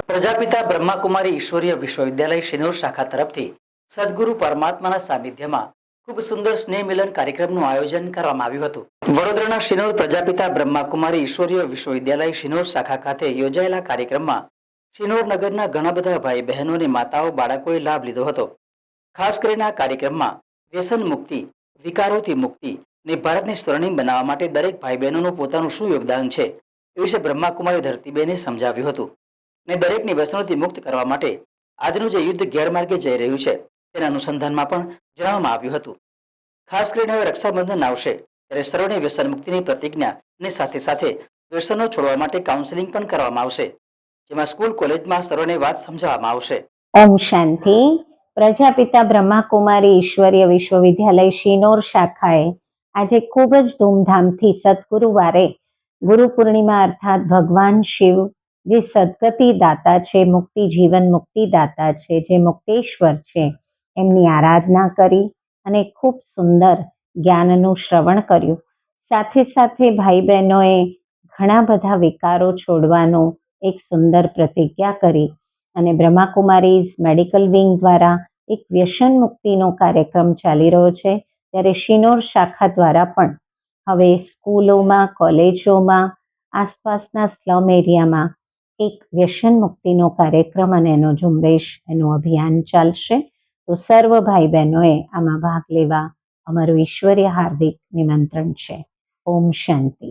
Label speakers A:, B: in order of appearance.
A: પ્રજાપિતા બ્રહ્માકુમારી ઈશ્વરીય વિશ્વવિદ્યાલય શિનોર શાખા તરફથી સદગુરુ પરમાત્માના સાનિધ્યમાં ખૂબ સુંદર સ્નેહ મિલન કાર્યક્રમનું આયોજન કરવામાં આવ્યું હતું. વડોદરાના શિનોર પ્રજાપિતા બ્રહ્માકુમારી ઈશ્વરીય વિશ્વવિદ્યાલય શિનોર શાખા ખાતે યોજાયેલા કાર્યક્રમમાં શિનોર નગરના ઘણા બધા ભાઈ બહેનો અને માતાઓ બાળકોએ લાભ લીધો હતો. ખાસ કરીને આ કાર્યક્રમમાં વ્યસન મુક્તિ, વિકારોથી મુક્તિ ને ભારતને સ્વર્ણિમ બનાવવા માટે દરેક ભાઈ બહેનોનું પોતાનું શું યોગદાન છે એ વિશે બ્રહ્માકુમારી ધરતીબેને સમજાવ્યું હતું ને દરેકને વ્યસનોથી મુક્ત કરવા માટે આજનું જે યુદ્ધ ગેરમાર્ગે જઈ રહ્યું છે તેના અનુસંધાનમાં પણ જણાવવામાં આવ્યું હતું. ખાસ કરીને હવે રક્ષાબંધન આવશે ત્યારે સર્વને વ્યસન મુક્તિની પ્રતિજ્ઞા અને સાથે સાથે વ્યસનો છોડવા માટે કાઉન્સેલિંગ પણ કરવામાં આવશે, જેમાં સ્કૂલ કોલેજમાં સર્વને વાત સમજાવવામાં આવશે.
B: ઓમ શાંતિ. પ્રજાપિતા બ્રહ્માકુમારી ઈશ્વરીય વિશ્વવિદ્યાલય શિનોર શાખાએ આજે ખૂબ જ ધૂમધામથી સદગુરુવારે ગુરુ પૂર્ણિમા અર્થાત ભગવાન શિવ જે સદગતિ દાતા છે, મુક્તિ જીવન મુક્તિ દાતા છે, જે મુક્તેશ્વર છે, એમની આરાધના કરી અને ખૂબ સુંદર જ્ઞાનનું શ્રવણ કર્યું. સાથે સાથે ભાઈ બહેનોએ ઘણા બધા વિકારો છોડવાનો એક સુંદર પ્રતિજ્ઞા કરી અને બ્રહ્માકુમારીઝ મેડિકલ વિંગ દ્વારા એક વ્યસન મુક્તિનો કાર્યક્રમ ચાલી રહ્યો છે. ત્યારે શિનોર શાખા દ્વારા પણ હવે સ્કૂલોમાં, કોલેજોમાં, આસપાસના સ્લમ એરિયામાં એક વ્યસન મુક્તિનો કાર્યક્રમ અને એનો ઝુંબેશ, એનું અભિયાન ચાલશે. તો સર્વ ભાઈ બહેનોએ આમાં ભાગ લેવા અમારું ઈશ્વરીય હાર્દિક નિમંત્રણ છે. ઓમ શાંતિ.